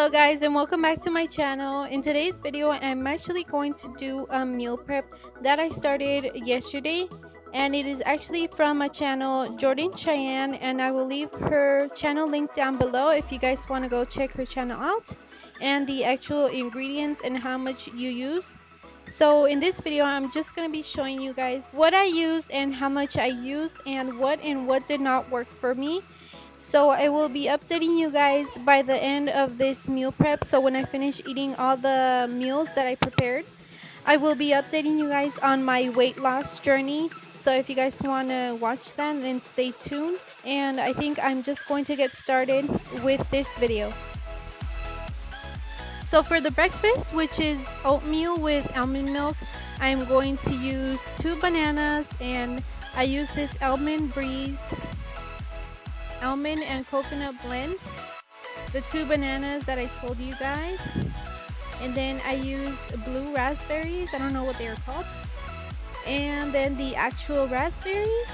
Hello guys and welcome back to my channel. In today's video I'm actually going to do a meal prep that I started yesterday, and it is actually from my channel Jordan Cheyenne, and I will leave her channel link down below if you guys want to go check her channel out and the actual ingredients and how much you use. So in this video I'm just going to be showing you guys what I used and how much I used and what did not work for me. So I will be updating you guys by the end of this meal prep. So when I finish eating all the meals that I prepared, I will be updating you guys on my weight loss journey. So if you guys want to watch that, then stay tuned. And I think I'm just going to get started with this video. So for the breakfast, which is oatmeal with almond milk, I'm going to use 2 bananas, and I use this Almond Breeze almond and coconut blend, the 2 bananas that I told you guys, and then I use blue raspberries, I don't know what they are called, and then the actual raspberries,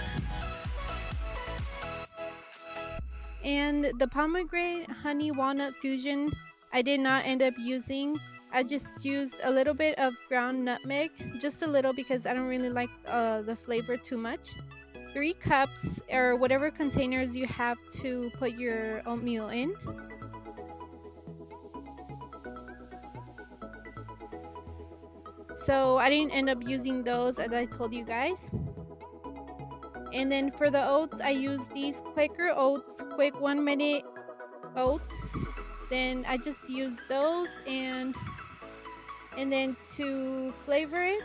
and the pomegranate honey walnut fusion I did not end up using. I just used a little bit of ground nutmeg, just a little, because I don't really like the flavor too much. 3 cups or whatever containers you have to put your oatmeal in. So I didn't end up using those, as I told you guys. And then for the oats, I use these Quaker oats, quick 1-minute oats. Then I just use those, and then to flavor it,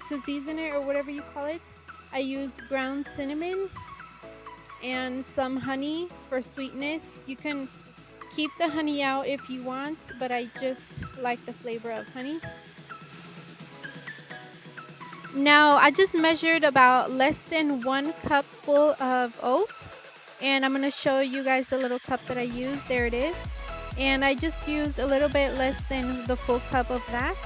to season it, or whatever you call it, I used ground cinnamon and some honey for sweetness. You can keep the honey out if you want, but I just like the flavor of honey. Now I just measured about less than 1 cup full of oats, and I'm going to show you guys the little cup that I used. There it is. And I just used a little bit less than the full cup of that.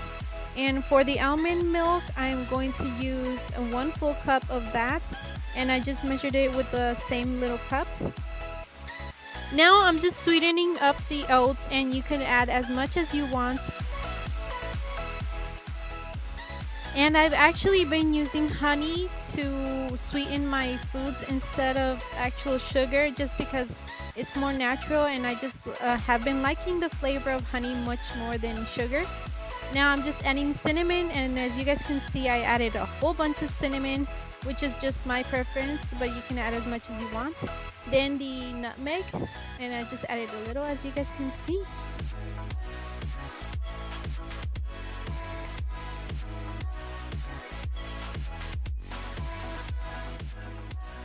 And for the almond milk, I'm going to use 1 full cup of that, and I just measured it with the same little cup. Now I'm just sweetening up the oats, and you can add as much as you want. And I've actually been using honey to sweeten my foods instead of actual sugar, just because it's more natural, and I just have been liking the flavor of honey much more than sugar. Now I'm just adding cinnamon, and as you guys can see, I added a whole bunch of cinnamon, which is just my preference, but you can add as much as you want. Then the nutmeg, and I just added a little, as you guys can see.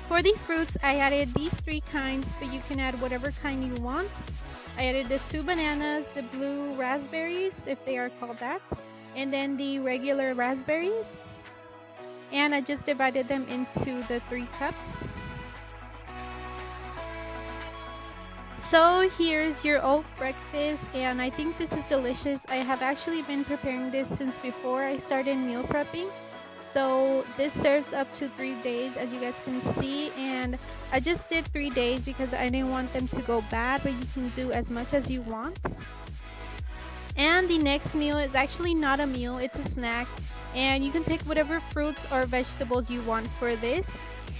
For the fruits, I added these 3 kinds, but you can add whatever kind you want. I added the 2 bananas, the blue raspberries, if they are called that, and then the regular raspberries. And I just divided them into the 3 cups. So here's your oat breakfast, and I think this is delicious. I have actually been preparing this since before I started meal prepping. So this serves up to 3 days, as you guys can see, and I just did 3 days because I didn't want them to go bad, but you can do as much as you want. And the next meal is actually not a meal, it's a snack, and you can take whatever fruits or vegetables you want for this.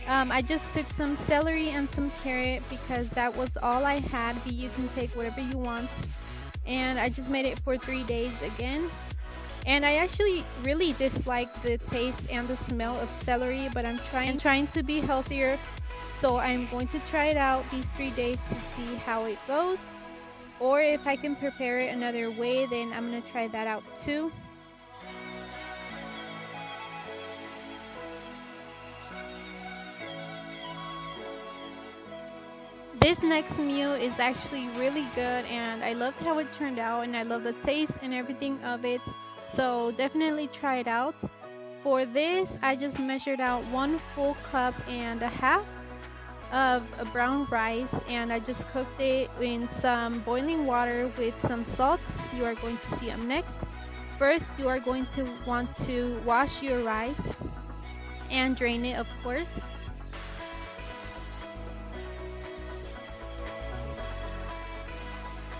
I just took some celery and some carrot because that was all I had, but you can take whatever you want. And I just made it for 3 days again. And I actually really dislike the taste and the smell of celery, but I'm trying to be healthier, so I'm going to try it out these 3 days to see how it goes. Or if I can prepare it another way, then I'm going to try that out too. This next meal is actually really good, and I loved how it turned out, and I love the taste and everything of it. So definitely try it out. For this, I just measured out 1 full cup and a half of brown rice, and I just cooked it in some boiling water with some salt. You are going to see them next. First, you are going to want to wash your rice and drain it, of course.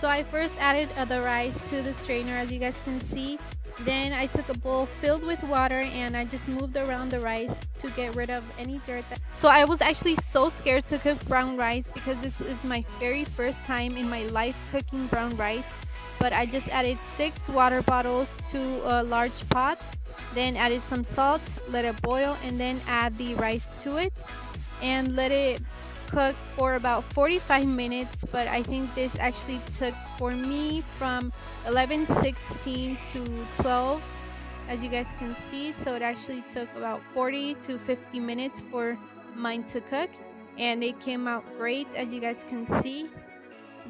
So I first added the rice to the strainer, as you guys can see. Then I took a bowl filled with water and I just moved around the rice to get rid of any dirt. So I was actually so scared to cook brown rice because this is my very first time in my life cooking brown rice. But I just added 6 water bottles to a large pot, then added some salt, let it boil, and then add the rice to it and let it cook for about 45 minutes. But I think this actually took for me from 11:16 to 12, as you guys can see. So it actually took about 40 to 50 minutes for mine to cook, and it came out great, as you guys can see.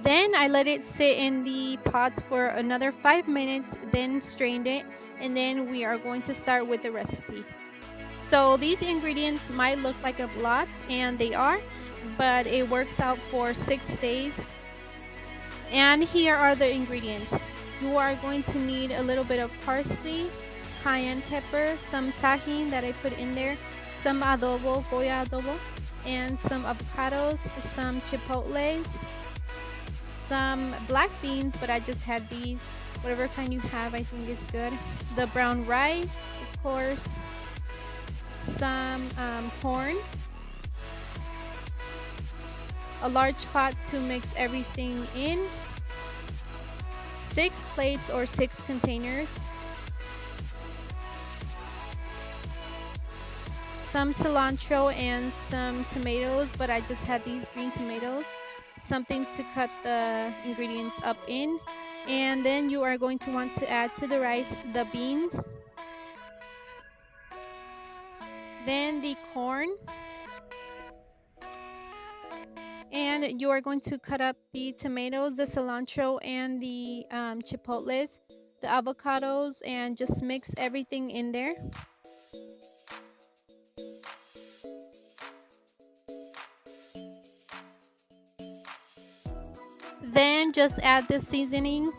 Then I let it sit in the pot for another 5 minutes, then strained it, and then we are going to start with the recipe. So these ingredients might look like a lot, and they are, but it works out for 6 days. And here are the ingredients. You are going to need a little bit of parsley, cayenne pepper, some tahini that I put in there, some adobo, goya adobo, and some avocados, some chipotles, some black beans, but I just had these. Whatever kind you have, I think is good. The brown rice, of course, some corn, a large pot to mix everything in, 6 plates or 6 containers, some cilantro and some tomatoes, but I just had these green tomatoes, something to cut the ingredients up in. And then you are going to want to add to the rice the beans, then the corn, and you are going to cut up the tomatoes, the cilantro, and the chipotles, the avocados, and just mix everything in there. Then just add the seasoning,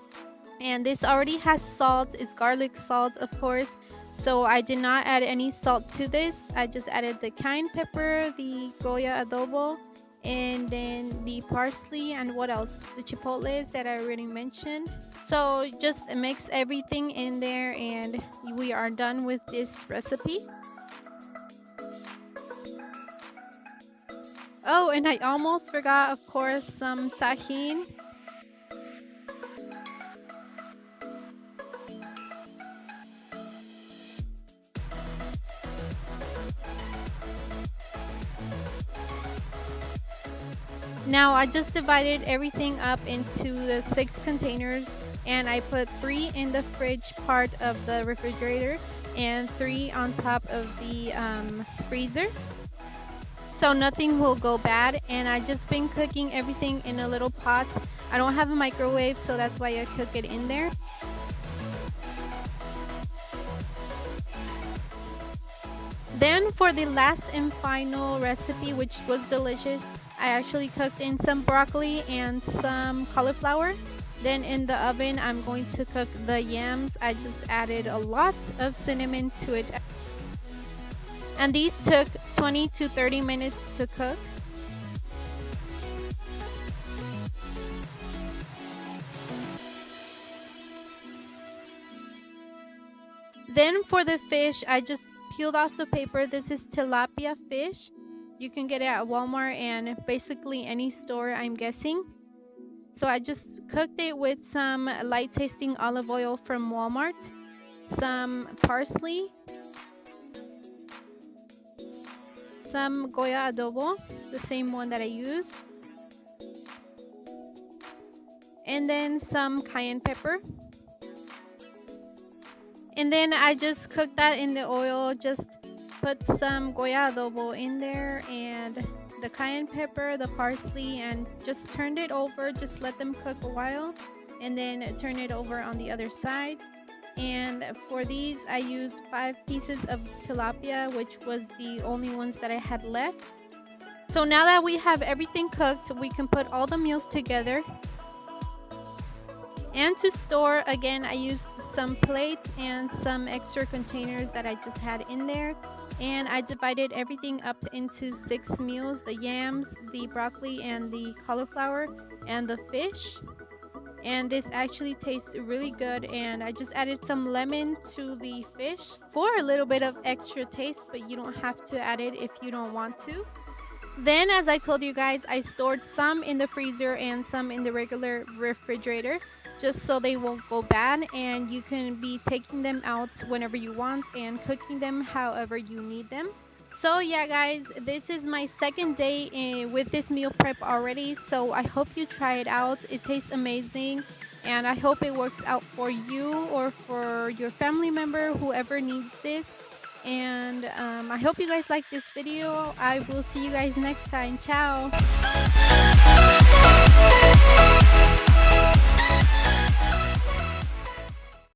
and this already has salt. It's garlic salt, of course, so I did not add any salt to this. I just added the cayenne pepper, the goya adobo, and then the parsley, and what else, the chipotles that I already mentioned. So just mix everything in there and we are done with this recipe. Oh, and I almost forgot, of course, some tahini. Now I just divided everything up into the 6 containers, and I put 3 in the fridge part of the refrigerator and 3 on top of the freezer, so nothing will go bad. And I just been cooking everything in a little pot. I don't have a microwave, so that's why I cook it in there. Then for the last and final recipe, which was delicious, I actually cooked in some broccoli and some cauliflower. Then in the oven, I'm going to cook the yams. I just added a lot of cinnamon to it. And these took 20 to 30 minutes to cook. Then for the fish, I just peeled off the paper. This is tilapia fish. You can get it at Walmart and basically any store, I'm guessing. So I just cooked it with some light tasting olive oil from Walmart, some parsley, some goya adobo, the same one that I used, and then some cayenne pepper. And then I just cooked that in the oil, just put some goya adobo in there and the cayenne pepper, the parsley, and just turned it over. Just let them cook a while and then turn it over on the other side. And for these, I used 5 pieces of tilapia, which was the only ones that I had left. So now that we have everything cooked, we can put all the meals together. And to store, again, I used some plates and some extra containers that I just had in there, and I divided everything up into 6 meals: the yams, the broccoli, and the cauliflower, and the fish. and this actually tastes really good. And I just added some lemon to the fish for a little bit of extra taste, but you don't have to add it if you don't want to. Then, as I told you guys, I stored some in the freezer and some in the regular refrigerator just so they won't go bad, and you can be taking them out whenever you want and cooking them however you need them. So yeah guys, this is my second day with this meal prep already, so I hope you try it out. It tastes amazing, and I hope it works out for you or for your family member, whoever needs this. And I hope you guys like this video. I will see you guys next time. Ciao.